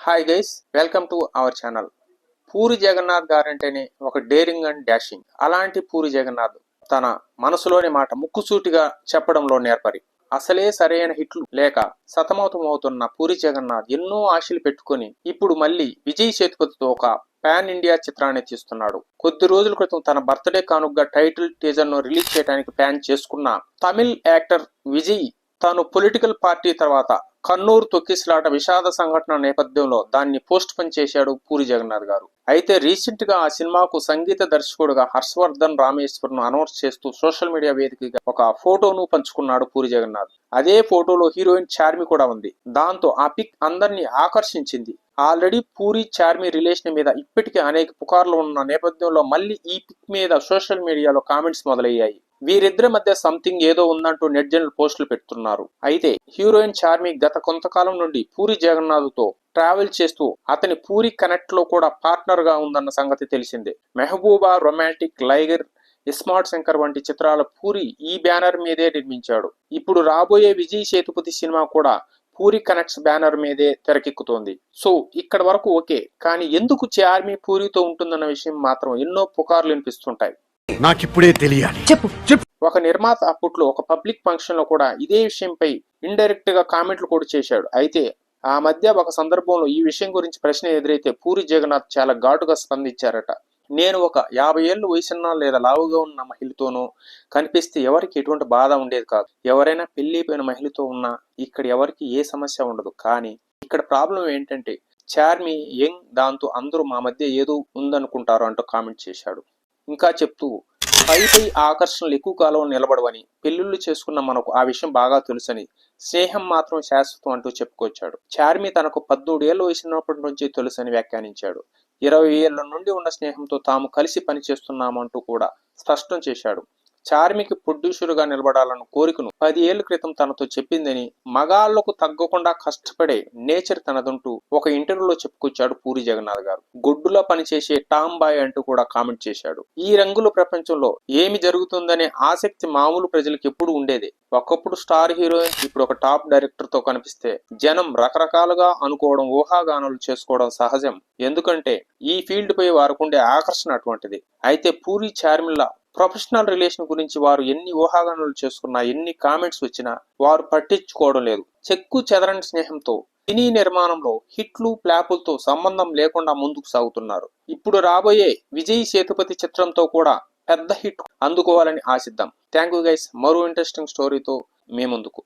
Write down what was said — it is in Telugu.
Hi guys, welcome to our channel. Puri Jagannadh గారంటేనే ఒక డేరింగ్ అండ్ డాషింగ్. అలాంటి పూరి జగన్నాథ్ తన మనసులోని మాట ముక్కుసూటిగా చెప్పడంలో నేర్పరి. అసలే సరైన హిట్లు లేక సతమతమవుతున్న పూరి జగన్నాథ్ ఎన్నో ఆశలు పెట్టుకుని ఇప్పుడు మళ్ళీ విజయ్ సేతుపతితో ఒక పాన్ ఇండియా చిత్రాన్ని తీస్తున్నాడు. కొద్ది రోజుల క్రితం తన బర్త్డే కానుకగా టైటిల్ టీజర్ ను రిలీజ్ చేయడానికి ప్లాన్ చేసుకున్న తమిళ్ యాక్టర్ విజయ్ తాను పొలిటికల్ పార్టీ తర్వాత కన్నూరు తొక్కిసలాట విషాద సంఘటన నేపథ్యంలో దాన్ని పోస్ట్ పోన్ చేశాడు పూరి జగన్నాథ్ గారు. అయితే రీసెంట్ గా ఆ సినిమాకు సంగీత దర్శకుడుగా హర్షవర్ధన్ రామేశ్వర్ ను అనౌన్స్ చేస్తూ సోషల్ మీడియా వేదికగా ఒక ఫోటోను పంచుకున్నాడు పూరి జగన్నాథ్. అదే ఫోటోలో హీరోయిన్ చార్మి కూడా ఉంది. దాంతో ఆ పిక్ అందరినీ ఆకర్షించింది. ఆల్రెడీ పూరి చార్మి రిలేషన్ మీద ఇప్పటికే అనేక పుకార్లు ఉన్న నేపథ్యంలో మళ్ళీ ఈ పిక్ మీద సోషల్ మీడియాలో కామెంట్స్ మొదలయ్యాయి. వీరిద్దరి మధ్య సంథింగ్ ఏదో ఉందంటూ నెటిజన్లు పోస్టులు పెడుతున్నారు. అయితే హీరోయిన్ చార్మి గత కొంతకాలం నుండి పూరి జగన్నాథ్ తో ట్రావెల్ చేస్తూ అతని పూరి కనెక్ట్ లో కూడా పార్ట్నర్ గా ఉందన్న సంగతి తెలిసిందే. మెహబూబా, రొమాంటిక్, లైగర్, ఇస్మార్ట్ శంకర్ వంటి చిత్రాల పూరి ఈ బ్యానర్ మీదే నిర్మించాడు. ఇప్పుడు రాబోయే విజయ్ సేతుపతి సినిమా కూడా పూరి కనెక్ట్స్ బ్యానర్ మీదే తెరకెక్కుతోంది. సో ఇక్కడ వరకు ఓకే, కానీ ఎందుకు చార్మి పూరితో ఉంటుందన్న విషయం మాత్రం ఎన్నో పుకార్లు వినిపిస్తుంటాయి. నాకిప్పుడే తెలియాలి. చెప్పు. ఒక నిర్మాత అప్పట్లో ఒక పబ్లిక్ ఫంక్షన్ లో కూడా ఇదే విషయంపై ఇండైరెక్ట్ గా కామెంట్లు కూడా చేశాడు. అయితే ఆ మధ్య ఒక సందర్భంలో ఈ విషయం గురించి ప్రశ్న ఎదురైతే పూరి జగన్నాథ్ చాలా ఘాటుగా స్పందించారట. నేను ఒక 50 ఏళ్ళు వయసున్న లేదా లావుగా ఉన్న మహిళతోనూ కనిపిస్తే ఎవరికి ఎటువంటి బాధ ఉండేది కాదు. ఎవరైనా పెళ్లిపోయిన మహిళతో ఉన్నా ఇక్కడ ఎవరికి ఏ సమస్య ఉండదు. కానీ ఇక్కడ ప్రాబ్లం ఏంటంటే చార్మి యంగ్, దాంతో అందరూ మా మధ్య ఏదో ఉందనుకుంటారు అంటూ కామెంట్ చేశాడు. ఇంకా చెప్తూ పై ఆకర్షణలు ఎక్కువ కాలం నిలబడవని, పెళ్లిళ్లు చేసుకున్న మనకు ఆ విషయం బాగా తెలుసని, స్నేహం మాత్రం శాశ్వతం అంటూ చెప్పుకొచ్చాడు. చార్మి తనకు 17 ఏళ్ల వయసున్నప్పటి నుంచి తెలుసని వ్యాఖ్యానించాడు. 20 ఏళ్ల నుండి ఉన్న స్నేహంతో తాము కలిసి పనిచేస్తున్నామంటూ కూడా స్పష్టం చేశాడు. చార్మికి ప్రొడ్యూసర్ గా నిలబడాలన్న కోరికను 10 ఏళ్ల క్రితం తనతో చెప్పిందని, మగాళ్లకు తగ్గకుండా కష్టపడే నేచర్ తనదంటూ ఒక ఇంటర్వ్యూలో చెప్పుకొచ్చాడు పూరి జగన్నాథ్ గారు. గొడ్డులా పనిచేసే టామ్ బాయ్ అంటూ కూడా కామెంట్ చేశాడు. ఈ రంగుల ప్రపంచంలో ఏమి జరుగుతుందనే ఆసక్తి మామూలు ప్రజలకు ఎప్పుడు ఉండేదే. ఒకప్పుడు స్టార్ హీరోయిన్, ఇప్పుడు ఒక టాప్ డైరెక్టర్ తో కనిపిస్తే జనం రకరకాలుగా అనుకోవడం, ఊహాగానాలు చేసుకోవడం సహజం. ఎందుకంటే ఈ ఫీల్డ్ పై వారికుండే ఆకర్షణ అటువంటిది. అయితే పూరి చార్మిల ప్రొఫెషనల్ రిలేషన్ గురించి వారు ఎన్ని ఊహాగానాలు చేసుకున్నా, ఎన్ని కామెంట్స్ వచ్చినా వారు పట్టించుకోవడం లేదు. చెక్కు చెదరని స్నేహంతో సినీ నిర్మాణంలో హిట్లు, ప్లాపులతో సంబంధం లేకుండా ముందుకు సాగుతున్నారు. ఇప్పుడు రాబోయే విజయ్ సేతుపతి చిత్రంతో కూడా పెద్ద హిట్ అందుకోవాలని ఆశిద్దాం. Thank you guys. మరో ఇంట్రెస్టింగ్ స్టోరీతో మీ ముందుకు.